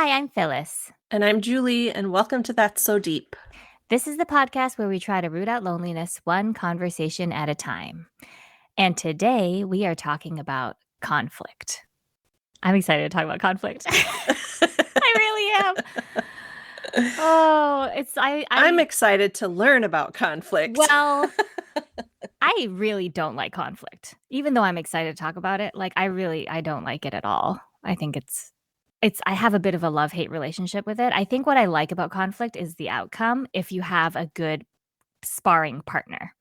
Hi, I'm Phyllis. And I'm Julie, and welcome to That's So Deep. This is the podcast where we try to root out loneliness one conversation at a time. And today we are talking about conflict. I'm excited to talk about conflict. I really am. Oh, I'm excited to learn about conflict. Well, I really don't like conflict. Even though I'm excited to talk about it, I don't like it at all. I think I have a bit of a love-hate relationship with it. I think what I like about conflict is the outcome if you have a good sparring partner.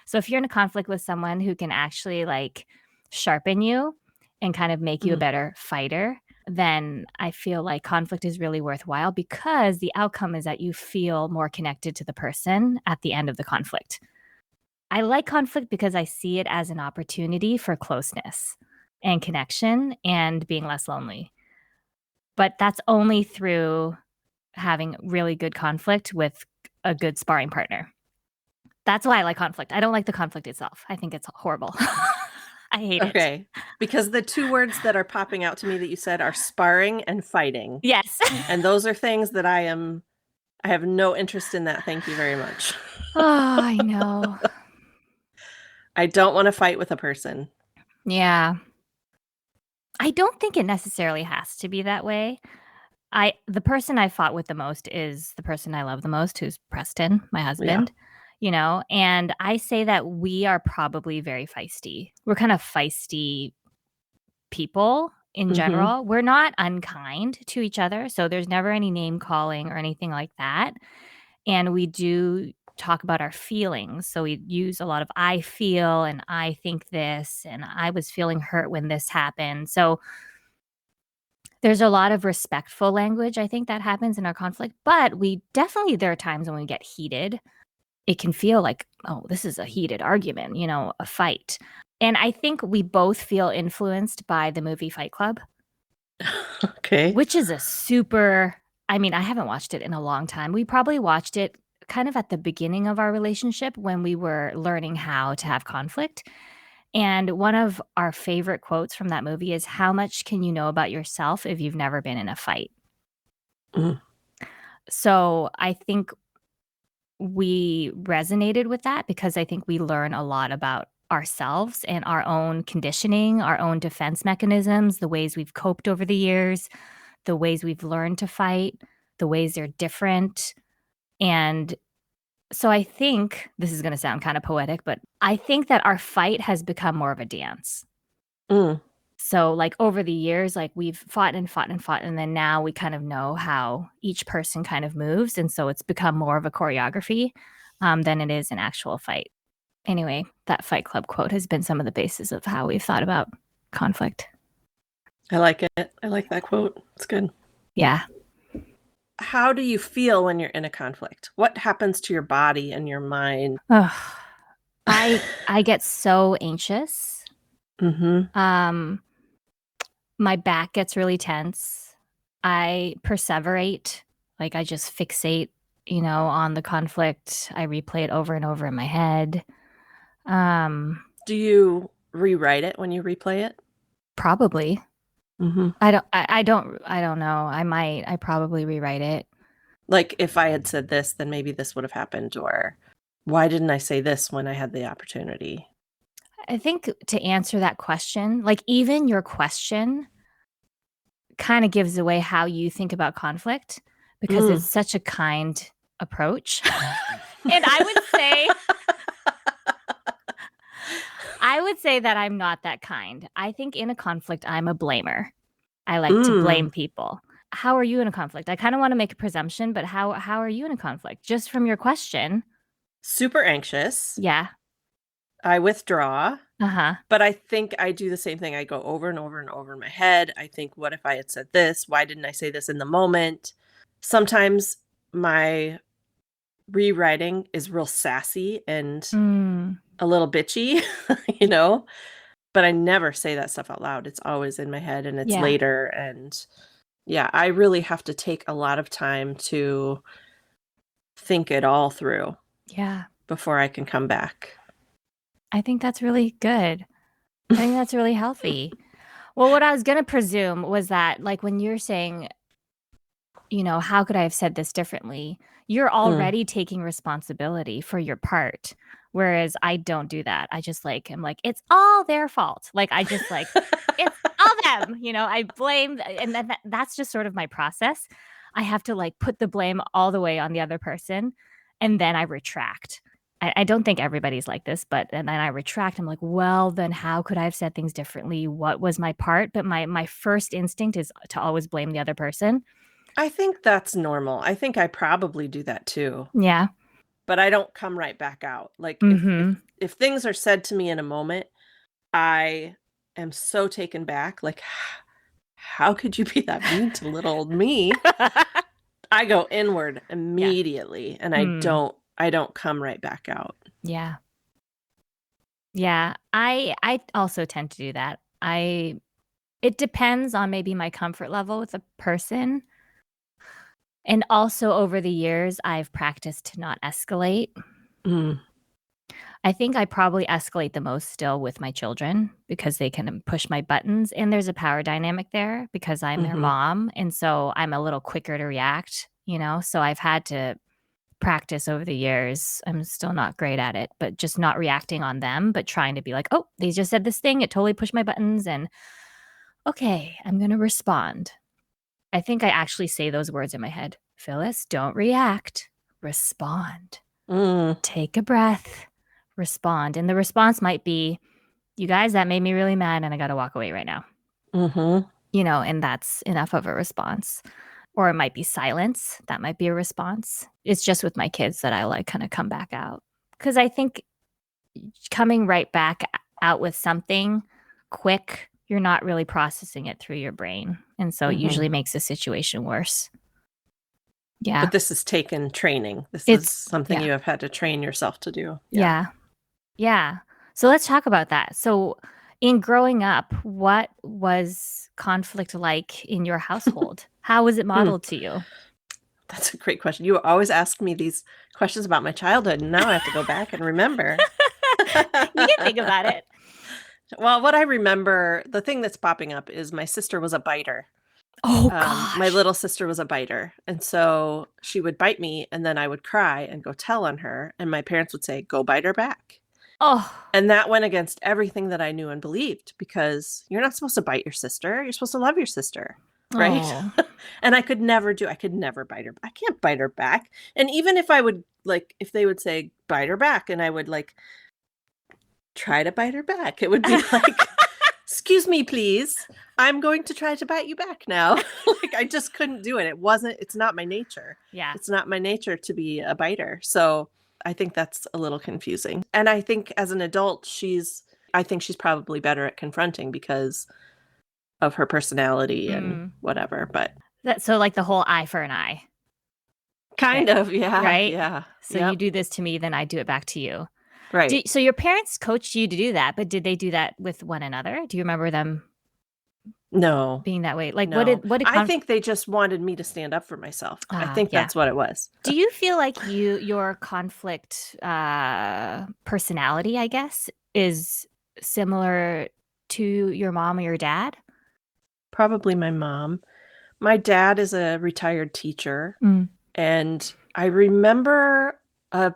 So if you're in a conflict with someone who can actually sharpen you and kind of make you a better fighter, then I feel like conflict is really worthwhile because the outcome is that you feel more connected to the person at the end of the conflict. I like conflict because I see it as an opportunity for closeness and connection and being less lonely. But that's only through having really good conflict with a good sparring partner. That's why I like conflict. I don't like the conflict itself. I think it's horrible. I hate it. Okay, because the two words that are popping out to me that you said are sparring and fighting. Yes. And those are things that I have no interest in that. Thank you very much. Oh, I know. I don't want to fight with a person. Yeah. I don't think it necessarily has to be that way. The person I fought with the most is the person I love the most, who's Preston, my husband. And I say that we are probably very feisty. We're kind of feisty people in general. We're not unkind to each other, so there's never any name calling or anything like that. And we do talk about our feelings. So we use a lot of I feel and I think this and I was feeling hurt when this happened. So there's a lot of respectful language, I think, that happens in our conflict, but there are times when we get heated. It can feel like, oh, this is a heated argument, a fight. And I think we both feel influenced by the movie Fight Club. Okay. Which is I haven't watched it in a long time. We probably watched it kind of at the beginning of our relationship when we were learning how to have conflict. And one of our favorite quotes from that movie is, how much can you know about yourself if you've never been in a fight? So I think we resonated with that because I think we learn a lot about ourselves and our own conditioning, our own defense mechanisms, the ways we've coped over the years, the ways we've learned to fight, the ways they're different. And so I think this is going to sound kind of poetic, but I think that our fight has become more of a dance. So over the years, we've fought and fought and fought. And then now we kind of know how each person kind of moves. And so it's become more of a choreography than it is an actual fight. Anyway, that Fight Club quote has been some of the basis of how we've thought about conflict. I like it. I like that quote. It's good. Yeah. How do you feel when you're in a conflict? What happens to your body and your mind? I get so anxious. My back gets really tense. I perseverate. I just fixate, on the conflict. I replay it over and over in my head. Do you rewrite it when you replay it? Probably. I don't know. I probably rewrite it. Like, if I had said this, then maybe this would have happened, or why didn't I say this when I had the opportunity? I think to answer that question, even your question kind of gives away how you think about conflict because it's such a kind approach. And I would say that I'm not that kind. I think in a conflict, I'm a blamer. I like to blame people. How are you in a conflict? I kind of want to make a presumption, but how are you in a conflict? Just from your question. Super anxious. Yeah. I withdraw. Uh-huh. But I think I do the same thing. I go over and over and over in my head. I think, what if I had said this? Why didn't I say this in the moment? Sometimes my rewriting is real sassy and a little bitchy, but I never say that stuff out loud. It's always in my head and it's later. And yeah, I really have to take a lot of time to think it all through. Yeah. Before I can come back. I think that's really good. I think that's really healthy. Well, what I was going to presume was that when you're saying how could I have said this differently? You're Mm. already taking responsibility for your part. Whereas I don't do that. I just I'm like, it's all their fault. Like, I just it's all them. I blame, and that's just sort of my process. I have to put the blame all the way on the other person, and then I retract. I don't think everybody's like this, but and then I retract. I'm like, well, then how could I have said things differently? What was my part? But my first instinct is to always blame the other person. I think that's normal. I think I probably do that too, Yeah. but I don't come right back out. Like Mm-hmm. if things are said to me in a moment, I am so taken back. Like, how could you be that mean to little old me? I go inward Yeah. immediately, and Mm. I don't come right back out. Yeah. Yeah. I also tend to do that. It depends on maybe my comfort level with a person. And also over the years, I've practiced to not escalate. Mm, I think I probably escalate the most still with my children because they can push my buttons. And there's a power dynamic there because I'm their hmm. mom. And so I'm a little quicker to react. So I've had to practice over the years. I'm still not great at it, but just not reacting on them, but trying to be like, oh, they just said this thing. It totally pushed my buttons. And okay, I'm going to respond. I think I actually say those words in my head. Phyllis, don't react. Respond. Mm, Take a breath. Respond. And the response might be, you guys, that made me really mad and I got to walk away right now. hmm. And that's enough of a response. Or it might be silence. That might be a response. It's just with my kids that I kind of come back out. Because I think coming right back out with something quick, you're not really processing it through your brain. And so it Hmm. usually makes the situation worse. Yeah. But this is taken training. This is something Yeah. you have had to train yourself to do. Yeah. Yeah. Yeah. So let's talk about that. So, in growing up, what was conflict like in your household? How was it Hmm. modeled to you? That's a great question. You always ask me these questions about my childhood, and now I have to go back and remember. You can think about it. Well, what I remember, the thing that's popping up is my sister was a biter. Oh My gosh. little sister was a biter. And so she would bite me, and then I would cry and go tell on her. And my parents would say, go bite her back. Oh. And that went against everything that I knew and believed because you're not supposed to bite your sister. You're supposed to love your sister. Right. Oh. And I could never bite her. I can't bite her back. And even if I would, if they would say, bite her back, and I would try to bite her back, it would be like, excuse me, please. I'm going to try to bite you back now. I just couldn't do it. It's not my nature. Yeah. It's not my nature to be a biter. So I think that's a little confusing. And I think as an adult, I think she's probably better at confronting because of her personality and Mm. whatever. But So the whole eye for an eye. kind of, yeah, Right? yeah. So you Yep. do this to me, then I do it back to you. Right. So your parents coached you to do that, but did they do that with one another? Do you remember them No, being that way? Like no. what did I think they just wanted me to stand up for myself. I think yeah. that's what it was. Do you feel like your conflict personality, I guess, is similar to your mom or your dad? Probably my mom. My dad is a retired teacher, Mm. and I remember an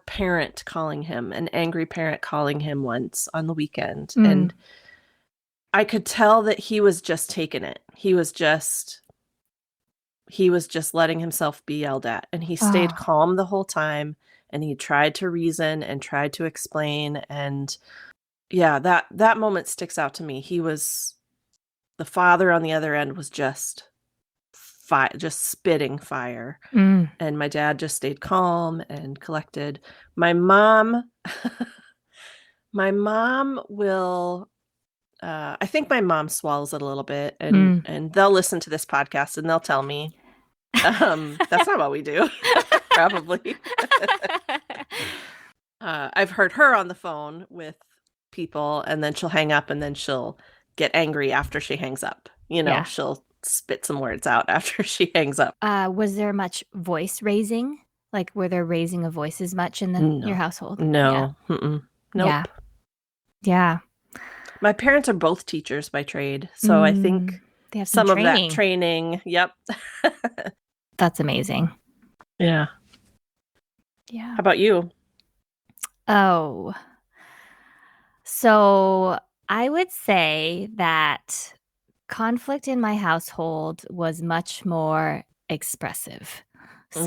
angry parent calling him once on the weekend, Mm. and I could tell that he was just taking it. He was just letting himself be yelled at, and he stayed Oh. calm the whole time, and he tried to reason and tried to explain, and yeah, that moment sticks out to me. The father on the other end was just just spitting fire. Mm. And my dad just stayed calm and collected. My mom my mom will I think my mom swallows it a little bit, and Mm. they'll listen to this podcast and they'll tell me that's not what we do. Probably. I've heard her on the phone with people, and then she'll hang up, and then she'll get angry after she hangs up. Yeah. She'll spit some words out after she hangs up. Was there much voice raising? Like, were there raising of voices much in your No. household? Yeah. No. Mm-mm. Yeah. Nope. Yeah. My parents are both teachers by trade, so I think They have some some of that training. training, yep. That's amazing. Yeah. Yeah. How about you? Oh, so I would say that conflict in my household was much more expressive. Mm.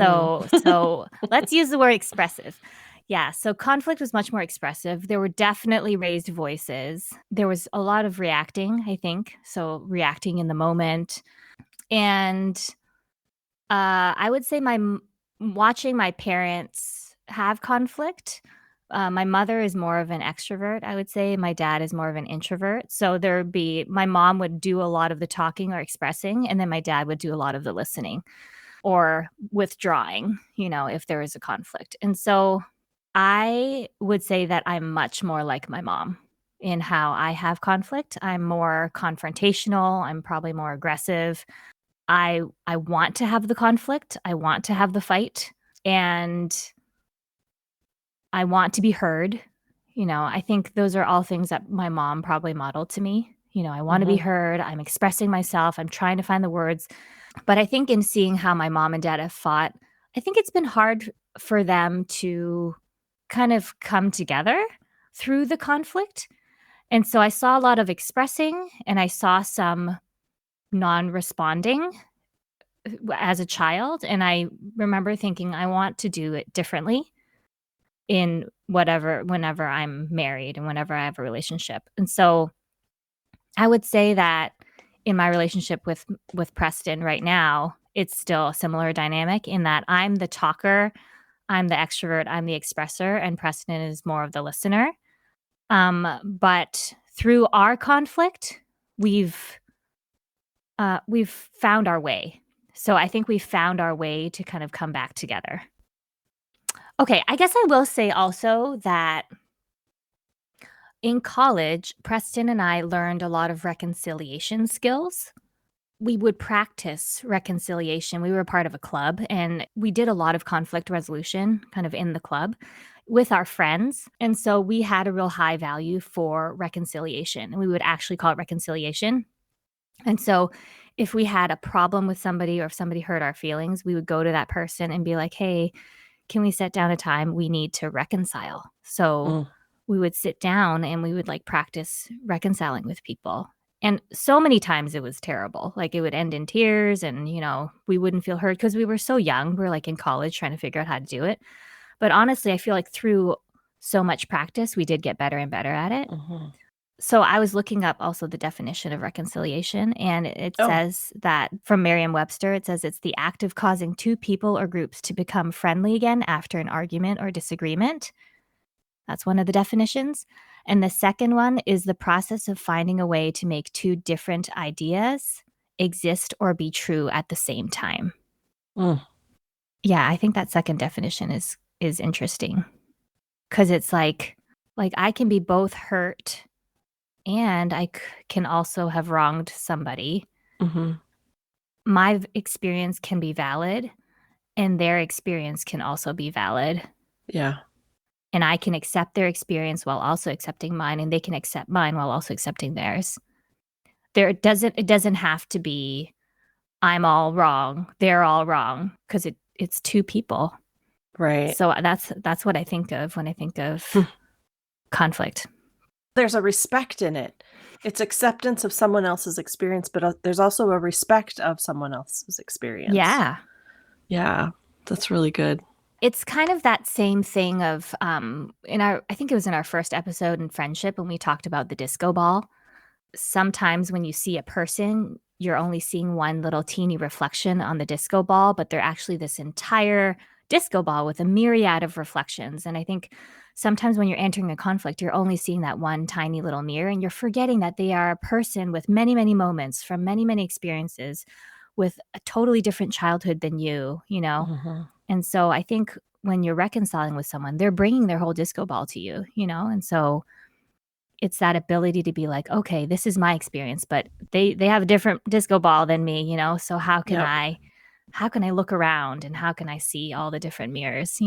So let's use the word expressive. Yeah, so conflict was much more expressive. There were definitely raised voices. There was a lot of reacting, I think. So reacting in the moment. And I would say watching my parents have conflict. My mother is more of an extrovert, I would say. My dad is more of an introvert. So there'd be my mom would do a lot of the talking or expressing, and then my dad would do a lot of the listening or withdrawing, if there is a conflict. And so I would say that I'm much more like my mom in how I have conflict. I'm more confrontational. I'm probably more aggressive. I want to have the conflict. I want to have the fight, and I want to be heard. I think those are all things that my mom probably modeled to me. I want to be Hmm. heard. I'm expressing myself. I'm trying to find the words. But I think in seeing how my mom and dad have fought, I think it's been hard for them to kind of come together through the conflict. And so I saw a lot of expressing and I saw some non responding as a child. And I remember thinking, I want to do it differently whenever I'm married and whenever I have a relationship. And so I would say that in my relationship with Preston right now, it's still a similar dynamic in that I'm the talker, I'm the extrovert, I'm the expressor, and Preston is more of the listener. But through our conflict, we've found our way. So I think we found our way to kind of come back together. Okay, I guess I will say also that in college, Preston and I learned a lot of reconciliation skills. We would practice reconciliation. We were part of a club and we did a lot of conflict resolution kind of in the club with our friends. And so we had a real high value for reconciliation. And we would actually call it reconciliation. And so if we had a problem with somebody or if somebody hurt our feelings, we would go to that person and be like, hey, can we set down a time? We need to reconcile. So Mm. we would sit down and we would like practice reconciling with people. And so many times it was terrible. Like it would end in tears and, we wouldn't feel heard because we were so young. We were like in college trying to figure out how to do it. But honestly, I feel like through so much practice, we did get better and better at it. Hmm. So I was looking up also the definition of reconciliation, and it Oh. says that from Merriam-Webster, it says it's the act of causing two people or groups to become friendly again after an argument or disagreement. That's one of the definitions. And the second one is the process of finding a way to make two different ideas exist or be true at the same time. Mm. Yeah, I think that second definition is interesting because it's like I can be both hurt and can also have wronged somebody. Hmm. My experience can be valid and their experience can also be valid. Yeah. And I can accept their experience while also accepting mine, and they can accept mine while also accepting theirs. It doesn't have to be I'm all wrong, they're all wrong, because it's two people. Right. So that's what I think of when I think Hmm. of conflict. There's a respect in it. It's acceptance of someone else's experience, but there's also a respect of someone else's experience. Yeah. Yeah, that's really good. It's kind of that same thing of I think it was in our first episode in friendship when we talked about the disco ball. Sometimes when you see a person, you're only seeing one little teeny reflection on the disco ball, but they're actually this entire disco ball with a myriad of reflections. And I think sometimes when you're entering a conflict, you're only seeing that one tiny little mirror and you're forgetting that they are a person with many, many moments from many, many experiences with a totally different childhood than you. Hmm. And so I think when you're reconciling with someone, they're bringing their whole disco ball to you. And so it's that ability to be like, okay, this is my experience, but they have a different disco ball than me. So Yep. how can I look around and how can I see all the different mirrors?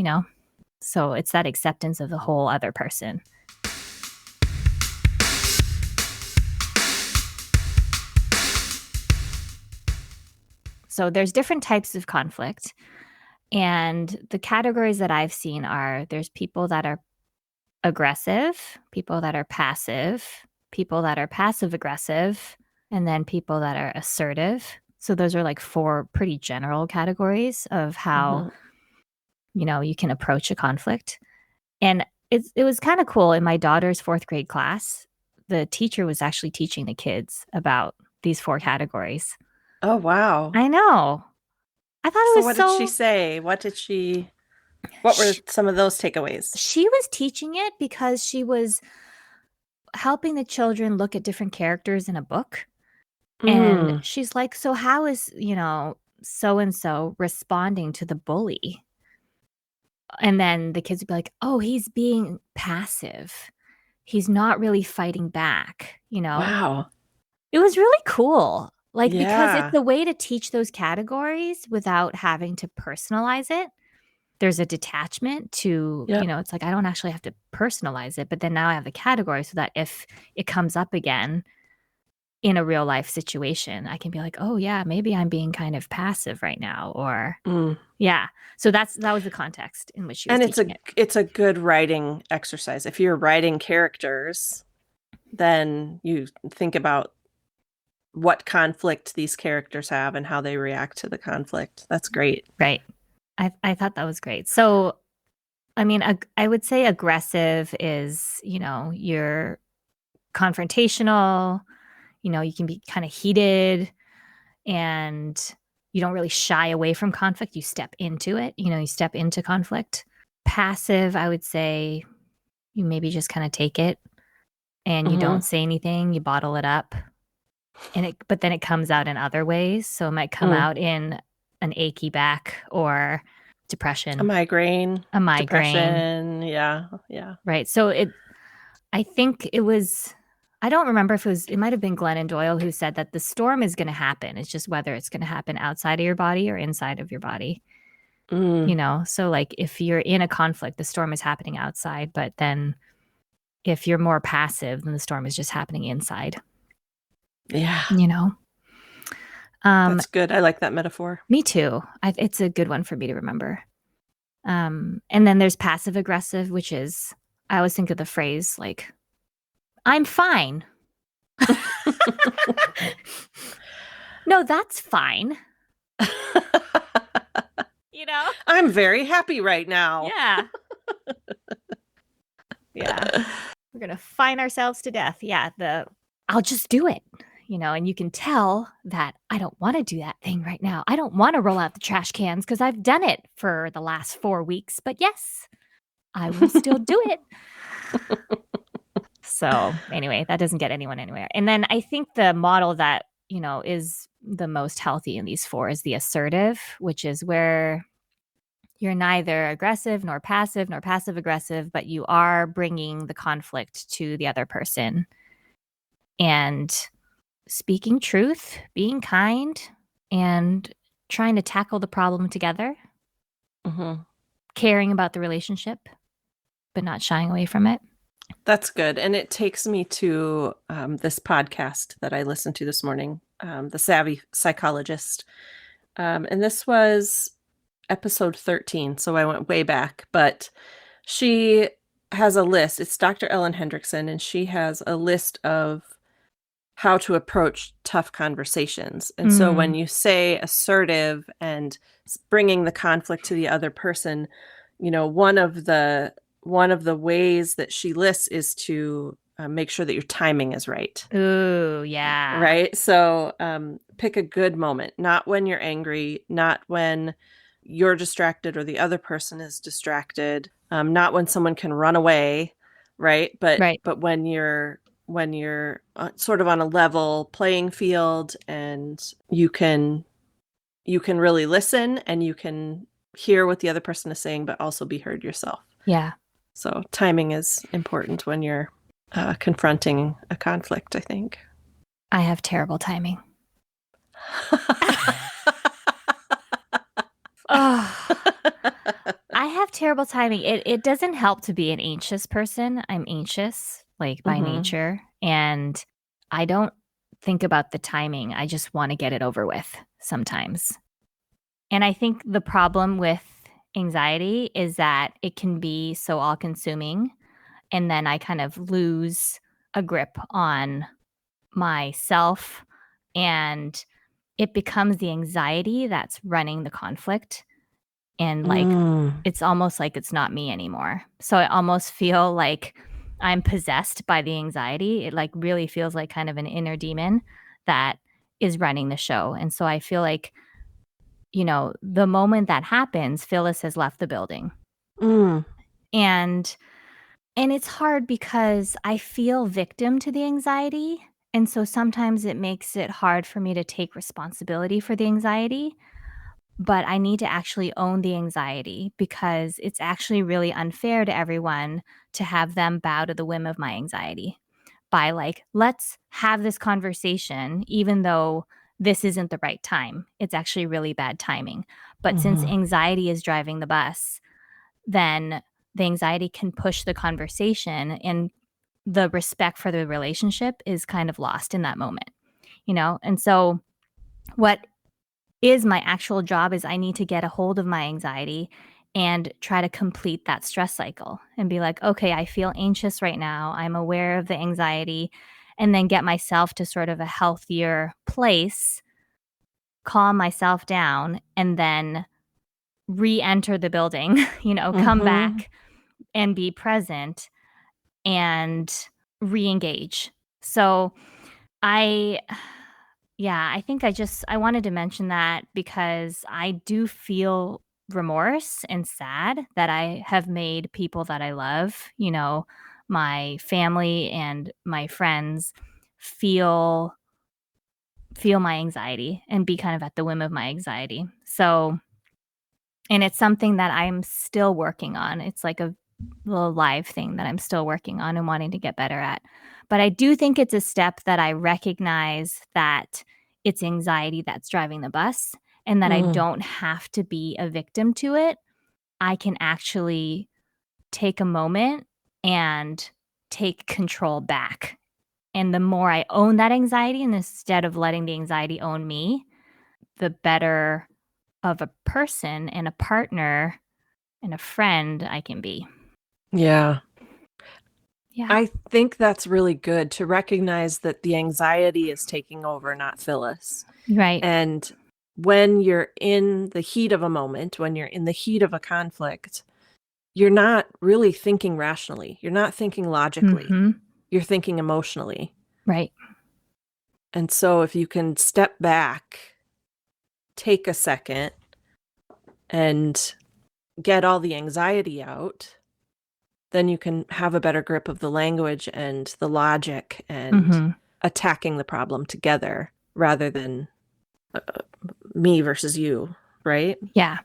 So it's that acceptance of the whole other person. So there's different types of conflict. And the categories that I've seen are there's people that are aggressive, people that are passive aggressive, and then people that are assertive. So those are like four pretty general categories of how, Mhm. you can approach a conflict. And it was kind of cool in my daughter's fourth grade class. The teacher was actually teaching the kids about these four categories. Oh, wow. I know. I thought it So was what did she so. say? What were She, some of those takeaways? she was teaching it because she was helping the children look at different characters in a book. And Mm. she's like, so how is, so and so responding to the bully? And then the kids would be like, oh, he's being passive. He's not really fighting back. Wow. It was really cool. Like, because it's Yeah. a way to teach those categories without having to personalize it. There's a detachment to, Yep. it's like I don't actually have to personalize it, but then now I have the category so that if it comes up again in a real life situation, I can be like, oh yeah, maybe I'm being kind of passive right now, or Mm. yeah. So that was the context in which she was And it's teaching a it. it's a good writing exercise. If you're writing characters, then you think about what conflict these characters have and how they react to the conflict. That's great. Right. I thought that was great. So I mean, I would say aggressive is, you're confrontational, you can be kind of heated and you don't really shy away from conflict. You step into it, you step into conflict. Passive, I would say you maybe just kind of take it and you Hmm. don't say anything, you bottle it up. But then it comes out in other ways. So it might come Mm. out in an achy back or A depression, migraine, a migraine, depression. Yeah. Yeah. right? So I think it was, I don't remember if it might have been Glennon Doyle who said that the storm is going to happen. It's just whether it's going to happen outside of your body or inside of your body. Mm. So like if you're in a conflict, the storm is happening outside, but then if you're more passive, then the storm is just happening inside, Yeah. you know? Um, That's good. I like that metaphor. Me too. It's a good one for me to remember. And then there's passive aggressive, which is, I always think of the phrase like, I'm fine. No, that's fine. You know? I'm very happy right now. Yeah. Yeah. We're going to fine ourselves to death. Yeah. I'll just do it, and you can tell that I don't want to do that thing right now. I don't want to roll out the trash cans because I've done it for the last 4 weeks. But yes, I will still do it. So anyway, that doesn't get anyone anywhere. And then I think the model that, is the most healthy in these four is the assertive, which is where you're neither aggressive nor passive aggressive, but you are bringing the conflict to the other person and speaking truth, being kind, and trying to tackle the problem together, Hmm. caring about the relationship, but not shying away from it. That's good. And it takes me to this podcast that I listened to this morning, The Savvy Psychologist. And this was episode 13. So I went way back, but she has a list. It's Dr. Ellen Hendrickson, and she has a list of how to approach tough conversations. And so when Mm. you say assertive and bringing the conflict to the other person, one of the ways that she lists is to make sure that your timing is right. Ooh, yeah. Right. So pick a good moment, not when you're angry, not when you're distracted or the other person is distracted, not when someone can run away. Right. But Right. but when you're sort of on a level playing field, and you can really listen and you can hear what the other person is saying, but also be heard yourself. Yeah. So timing is important when you're confronting a conflict, I think. I have terrible timing. Oh, I have terrible timing. It doesn't help to be an anxious person. I'm anxious, like by Hmm. nature, and I don't think about the timing. I just want to get it over with sometimes. And I think the problem with anxiety is that it can be so all consuming. And then I kind of lose a grip on myself, and it becomes the anxiety that's running the conflict. And like, Mm. it's almost like it's not me anymore. So I almost feel like I'm possessed by the anxiety. It like really feels like kind of an inner demon that is running the show. And so I feel like, the moment that happens, Phyllis has left the building. Mm. And it's hard because I feel victim to the anxiety. And so sometimes it makes it hard for me to take responsibility for the anxiety. But I need to actually own the anxiety because it's actually really unfair to everyone to have them bow to the whim of my anxiety by like, let's have this conversation, even though this isn't the right time. It's actually really bad timing. But since Mhm. anxiety is driving the bus, then the anxiety can push the conversation, and the respect for the relationship is kind of lost in that moment. And so what is my actual job is I need to get a hold of my anxiety and try to complete that stress cycle and be like, okay, I feel anxious right now. I'm aware of the anxiety, and then get myself to sort of a healthier place, calm myself down, and then re-enter the building, come Mhm. back and be present and re-engage. So I yeah, I think I wanted to mention that because I do feel remorse and sad that I have made people that I love, my family and my friends feel my anxiety and be kind of at the whim of my anxiety. So, and it's something that I'm still working on. It's like a little live thing that I'm still working on and wanting to get better at. But I do think it's a step that I recognize that it's anxiety that's driving the bus, and that I Mm. don't have to be a victim to it. I can actually take a moment and take control back. And the more I own that anxiety, and instead of letting the anxiety own me, the better of a person and a partner and a friend I can be. Yeah. Yeah. I think that's really good to recognize that the anxiety is taking over, not Phyllis. Right. And when you're in the heat of a moment, when you're in the heat of a conflict, you're not really thinking rationally. You're not thinking logically. Mhm. You're thinking emotionally. Right. And so if you can step back, take a second, and get all the anxiety out, then you can have a better grip of the language and the logic and Mhm. attacking the problem together rather than uh, me versus you, right? Yeah.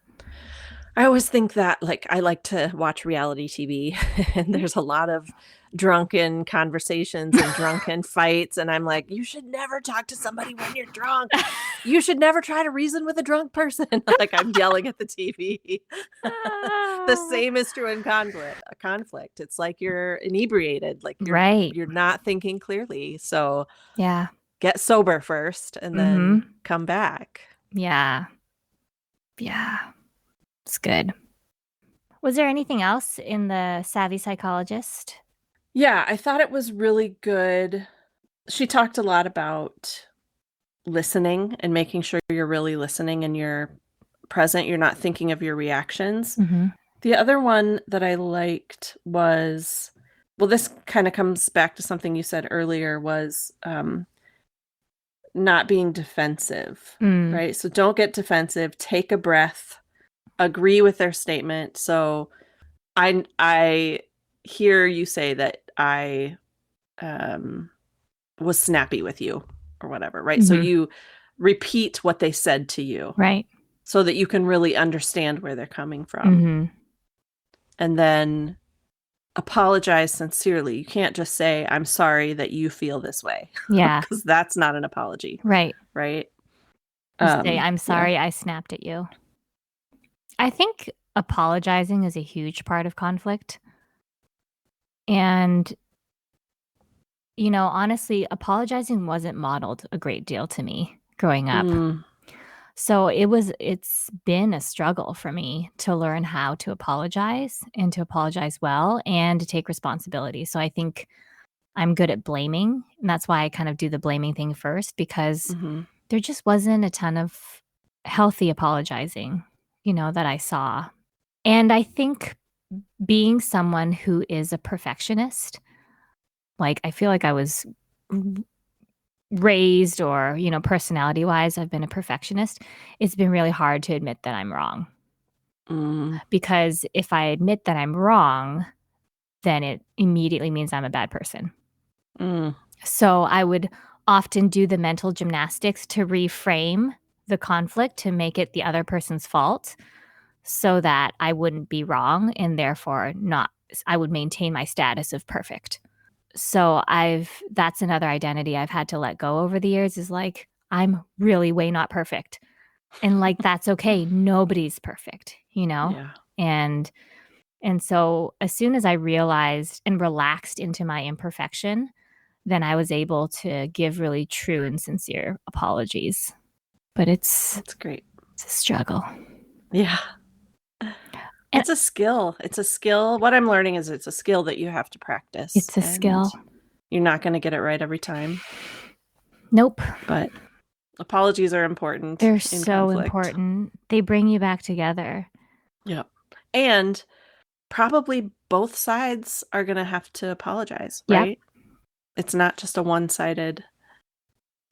I always think that, like, I like to watch reality TV, and there's a lot of drunken conversations and drunken fights, and I'm like, "You should never talk to somebody when you're drunk. You should never try to reason with a drunk person." Like, I'm yelling at the TV. The same is true in conflict. It's like you're inebriated, like, Right. you're not thinking clearly, so Yeah. get sober first and then Mhm. come back. Yeah. Yeah. It's good. Was there anything else in the Savvy Psychologist? Yeah, I thought it was really good. She talked a lot about listening and making sure you're really listening and you're present, you're not thinking of your reactions. Mhm. The other one that I liked was, well, this kind of comes back to something you said earlier, was not being defensive, Mm. right? So don't get defensive, take a breath, agree with their statement. So I hear you say that I um was snappy with you or whatever, right? So Mhm. you repeat what they said to you Right. so that you can really understand where they're coming from. Mhm. And then apologize sincerely. You can't just say, I'm sorry that you feel this way, Yeah. because that's not an apology, Right. right? You say, "I'm Yeah. sorry I snapped at you." I think apologizing is a huge part of conflict. And honestly, apologizing wasn't modeled a great deal to me growing up. Mm, So it's been a struggle for me to learn how to apologize and to apologize well and to take responsibility. So I think I'm good at blaming. And that's why I kind of do the blaming thing first, because hmm there just wasn't a ton of healthy apologizing, that I saw. And I think being someone who is a perfectionist, like I feel like I was raised or, personality wise, I've been a perfectionist. It's been really hard to admit that I'm wrong, mm, because if I admit that I'm wrong, then it immediately means I'm a bad person. mm, So I would often do the mental gymnastics to reframe the conflict to make it the other person's fault so that I wouldn't be wrong and therefore not, I would maintain my status of perfect. So that's another identity I've had to let go over the years, is like, I'm really way not perfect. And like, that's okay. Nobody's perfect. yeah. And and so as soon as I realized and relaxed into my imperfection, then I was able to give really true and sincere apologies. But That's great. it's a struggle. Yeah. And It's a skill. It's a skill. What I'm learning is it's a skill that you have to practice, it's a and skill. you're not going to get it right every time. Nope. But apologies are important They're in so conflict. important. They bring you back together. Yeah. And probably both sides are going to have to apologize, Yep. right? It's not just a one-sided.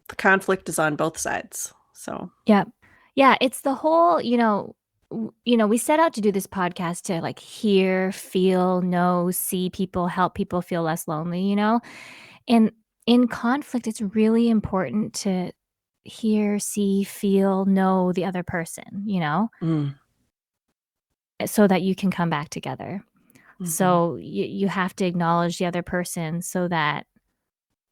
The conflict is on both sides. So, Yep. Yeah, it's the whole, we set out to do this podcast to like hear, feel, know, see people, help people feel less lonely. And in conflict, it's really important to hear, see, feel, know the other person, mm, so that you can come back together. hmm So you have to acknowledge the other person so that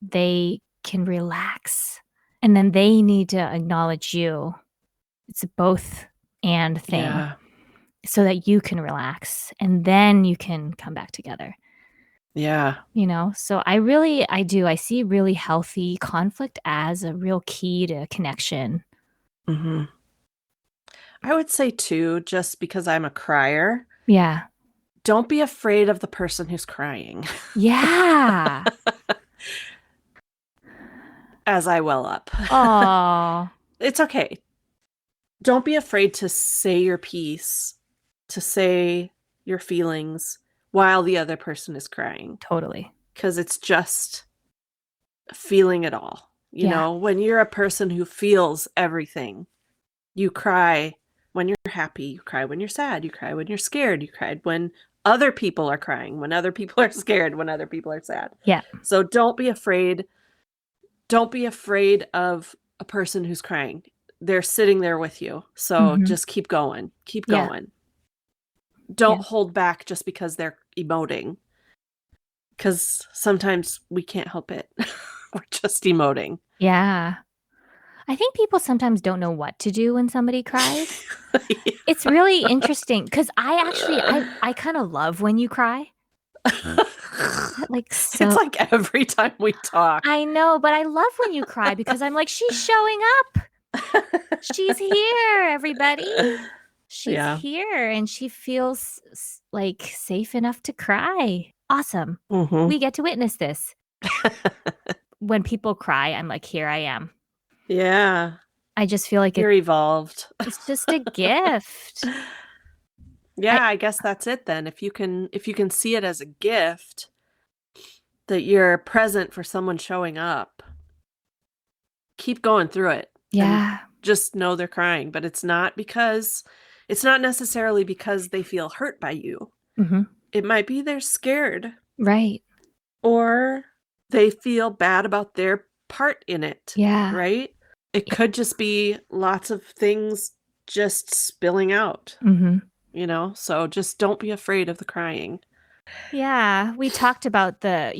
they can relax. And then they need to acknowledge you. It's a both and thing, yeah, so that you can relax and then you can come back together. yeah. So I see really healthy conflict as a real key to connection. hmm I would say too, just because I'm a crier, Yeah. don't be afraid of the person who's crying Yeah. as I well up. Oh, It's okay. Don't be afraid to say your piece, to say your feelings while the other person is crying, totally. because it's just feeling it all. Yeah. When you're a person who feels everything, you cry when you're happy, you cry when you're sad, you cry when you're scared, you cried when other people are crying, when other people are scared, when other people are sad. Yeah. So don't be afraid. Don't be afraid of a person who's crying. They're sitting there with you. So Hmm. just keep going. Keep Yeah. going. Yeah. Don't hold back just because they're emoting. Because sometimes we can't help it. We're just emoting. Yeah. I think people sometimes don't know what to do when somebody cries. It's Yeah. really interesting because I kind of love when you cry. Like, It's so like every time we talk. I know, but I love when you cry because I'm like, she's showing up. She's here, everybody. She's Yeah. here and she feels like safe enough to cry. Awesome. hmm We get to witness this. When people cry, I'm like, here I am. Yeah. I just feel like You're evolved. it's just a gift. I Yeah, I guess that's it then. If you can see it as a gift that you're present for someone showing up, keep going through it and Yeah. just know they're crying, but it's not necessarily because they feel hurt by you. Hmm. It might be they're scared Right. or they feel bad about their part in it, Yeah. right? It Yeah. could just be lots of things just spilling out, Hmm. So just don't be afraid of the crying. Yeah, we talked about the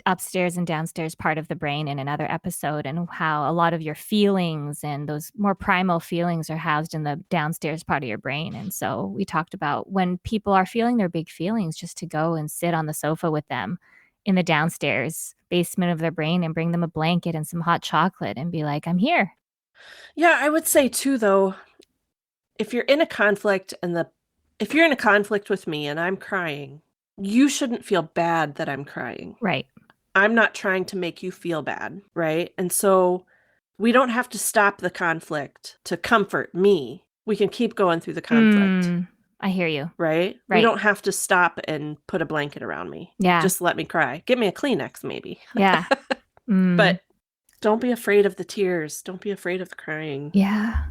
upstairs and downstairs part of the brain in another episode, and how a lot of your feelings and those more primal feelings are housed in the downstairs part of your brain. And so we talked about when people are feeling their big feelings, just to go and sit on the sofa with them in the downstairs basement of their brain and bring them a blanket and some hot chocolate and be like, I'm here. Yeah, I would say too, though, if you're in a conflict if you're in a conflict with me and I'm crying, you shouldn't feel bad that I'm crying. Right. I'm not trying to make you feel bad, right? And so we don't have to stop the conflict to comfort me. We can keep going through the conflict, I hear you. right? We Right. don't have to stop and put a blanket around me. Yeah. Just let me cry. Give me a Kleenex, maybe. Yeah. But don't be afraid of the tears. Don't be afraid of the crying. Yeah.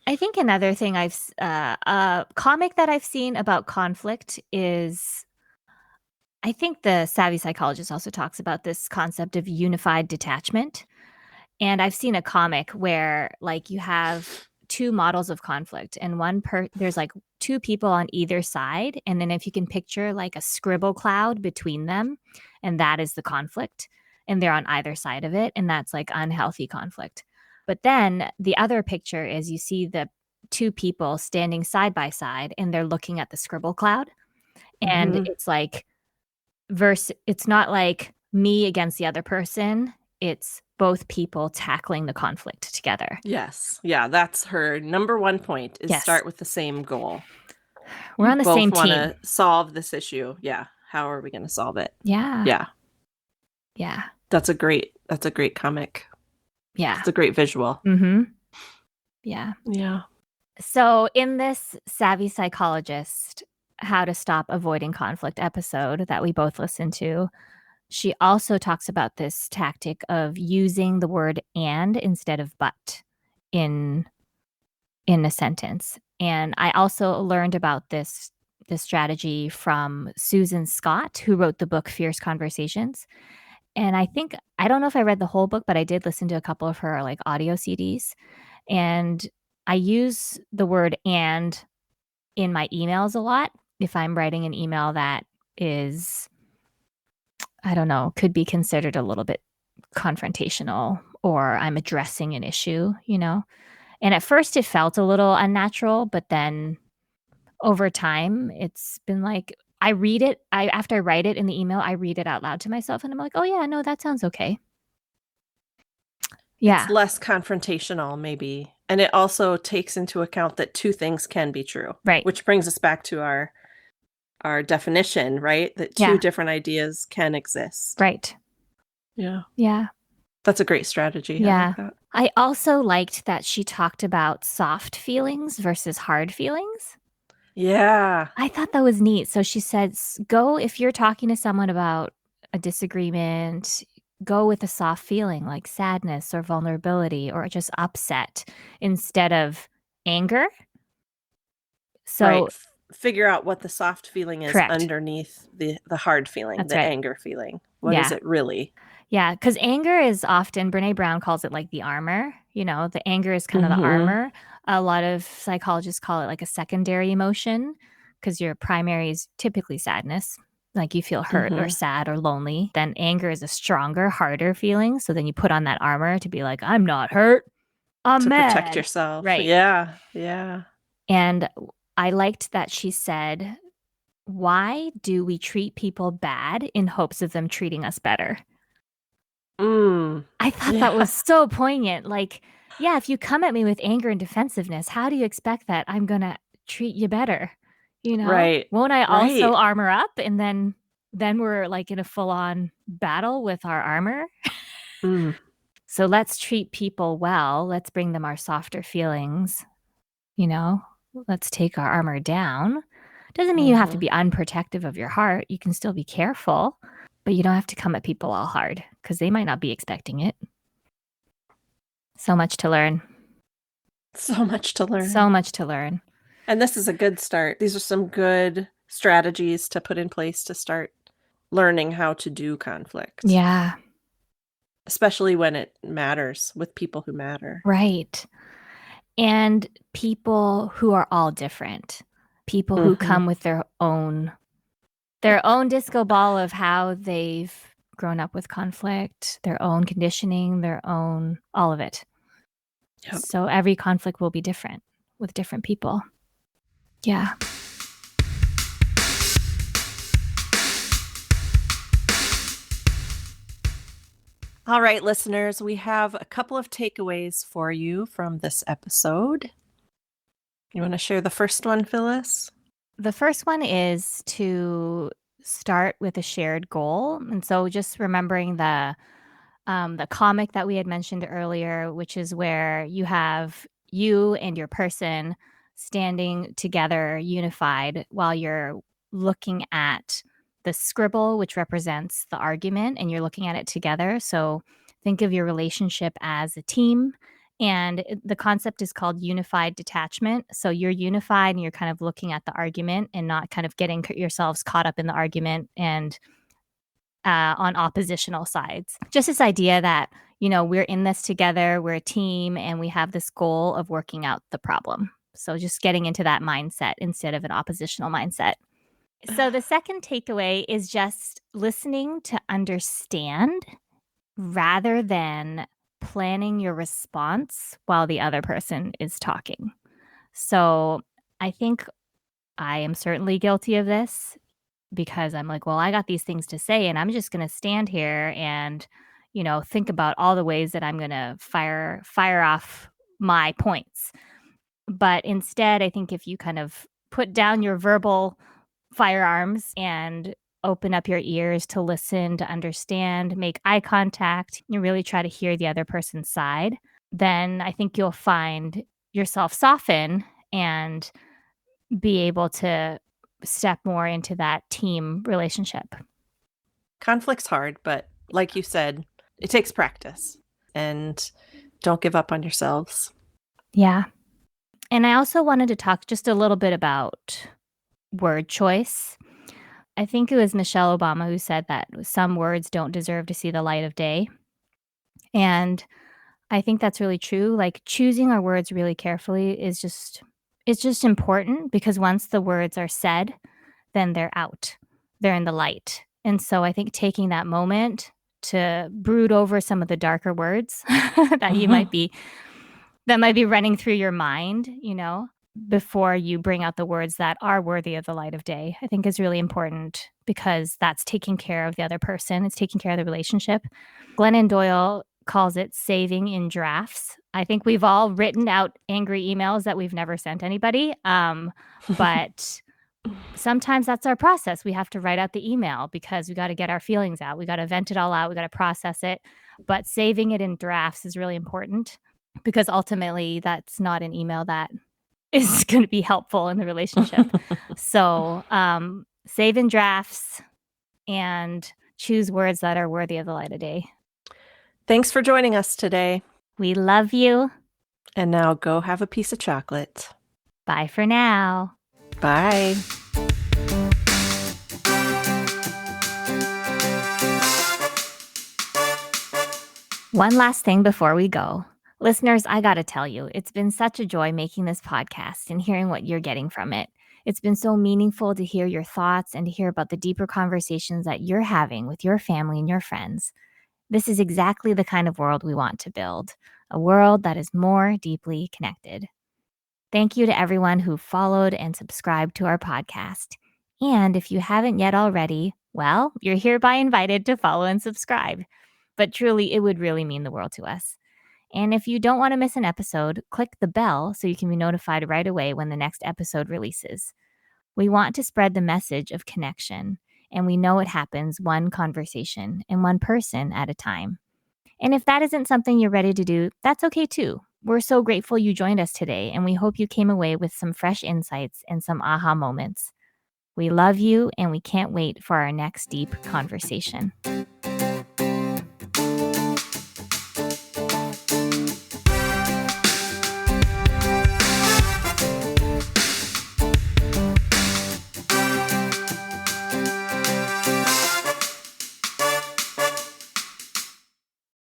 I think another thing a comic that I've seen about conflict is, I think the savvy psychologist also talks about this concept of unified detachment. And I've seen a comic where like you have two models of conflict and there's like two people on either side. And then if you can picture like a scribble cloud between them, and that is the conflict, and they're on either side of it. And that's like unhealthy conflict. But then the other picture is you see the two people standing side by side and they're looking at the scribble cloud. And it's like, it's not like me against the other person. It's both people tackling the conflict together. Yes. Yeah, that's her number one point is Yes. start with the same goal. We're on the same team. Both team. want to solve this issue. Yeah. How are we going to solve it? Yeah. Yeah. Yeah. That's a great comic. Yeah. It's a great visual. Yeah. Yeah. So in this Savvy Psychologist, How to Stop Avoiding Conflict episode that we both listened to, she also talks about this tactic of using the word and instead of but in a sentence. And I also learned about this strategy from Susan Scott, who wrote the book Fierce Conversations. And I don't know if I read the whole book, but I did listen to a couple of her like audio CDs. And I use the word and in my emails a lot. If I'm writing an email that is, I don't know, could be considered a little bit confrontational, or I'm addressing an issue, you know? And at first it felt a little unnatural, but then over time it's been like, I read it, after I write it in the email, I read it out loud to myself and I'm like, oh yeah, no, that sounds okay. Yeah. It's less confrontational, maybe. And it also takes into account that two things can be true. Right. Which brings us back to our definition, right? That two different ideas can exist. Right. Yeah. Yeah. That's a great strategy. Yeah. I like that. I also liked that she talked about soft feelings versus hard feelings. Yeah. I thought that was neat. So she said, if you're talking to someone about a disagreement, go with a soft feeling like sadness or vulnerability or just upset instead of anger. So right. Figure out what the soft feeling is underneath the hard feeling, That's the right. anger feeling. What is it really? Yeah, because anger is often, Brene Brown calls it like the armor. You know, the anger is kind of the armor. A lot of psychologists call it like a secondary emotion because your primary is typically sadness. Like you feel hurt or sad or lonely. Then anger is a stronger, harder feeling. So then you put on that armor to be like, I'm not hurt. I'm mad. To protect yourself. Right. Yeah. Yeah. And I liked that she said, why do we treat people bad in hopes of them treating us better? I thought that was so poignant. Like, yeah, if you come at me with anger and defensiveness, how do you expect that I'm going to treat you better? You know? Right. Won't I also armor up? And then we're like in a full-on battle with our armor. So let's treat people well. Let's bring them our softer feelings. You know, let's take our armor down. Doesn't mean you have to be unprotective of your heart. You can still be careful. But you don't have to come at people all hard because they might not be expecting it. So much to learn. So much to learn. So much to learn. And this is a good start. These are some good strategies to put in place to start learning how to do conflict. Yeah. Especially when it matters with people who matter. Right. And people who are all different. People who come with their own disco ball of how they've grown up with conflict, their own conditioning, their own, all of it. Yep. So every conflict will be different with different people. Yeah. All right, listeners, we have a couple of takeaways for you from this episode. You want to share the first one, Phyllis? The first one is to start with a shared goal. And so just remembering the comic that we had mentioned earlier, which is where you have you and your person standing together, unified, while you're looking at the scribble, which represents the argument, and you're looking at it together. So think of your relationship as a team. And the concept is called unified detachment. So you're unified and you're kind of looking at the argument and not kind of getting yourselves caught up in the argument and on oppositional sides. Just this idea that, we're in this together, we're a team, and we have this goal of working out the problem. So just getting into that mindset instead of an oppositional mindset. So the second takeaway is just listening to understand rather than planning your response while the other person is talking. So I think I am certainly guilty of this because I'm like, well, I got these things to say, and I'm just going to stand here and, think about all the ways that I'm going to fire off my points. But instead, I think if you kind of put down your verbal firearms and open up your ears to listen, to understand, make eye contact, you really try to hear the other person's side, then I think you'll find yourself soften and be able to step more into that team relationship. Conflict's hard, but like you said, it takes practice. And don't give up on yourselves. Yeah. And I also wanted to talk just a little bit about word choice. I think it was Michelle Obama who said that some words don't deserve to see the light of day. And I think that's really true. Like choosing our words really carefully is it's just important because once the words are said, then they're out. They're in the light. And so I think taking that moment to brood over some of the darker words that might be running through your mind, before you bring out the words that are worthy of the light of day, I think is really important because that's taking care of the other person. It's taking care of the relationship. Glennon Doyle calls it saving in drafts. I think we've all written out angry emails that we've never sent anybody. But sometimes that's our process. We have to write out the email because we got to get our feelings out. We got to vent it all out. We got to process it. But saving it in drafts is really important because ultimately that's not an email that is going to be helpful in the relationship. So save in drafts and choose words that are worthy of the light of day. Thanks for joining us today. We love you. And now go have a piece of chocolate. Bye for now. Bye. One last thing before we go. Listeners, I got to tell you, it's been such a joy making this podcast and hearing what you're getting from it. It's been so meaningful to hear your thoughts and to hear about the deeper conversations that you're having with your family and your friends. This is exactly the kind of world we want to build, a world that is more deeply connected. Thank you to everyone who followed and subscribed to our podcast. And if you haven't yet already, well, you're hereby invited to follow and subscribe. But truly, it would really mean the world to us. And if you don't want to miss an episode, click the bell so you can be notified right away when the next episode releases. We want to spread the message of connection, and we know it happens one conversation and one person at a time. And if that isn't something you're ready to do, that's okay too. We're so grateful you joined us today, and we hope you came away with some fresh insights and some aha moments. We love you, and we can't wait for our next deep conversation.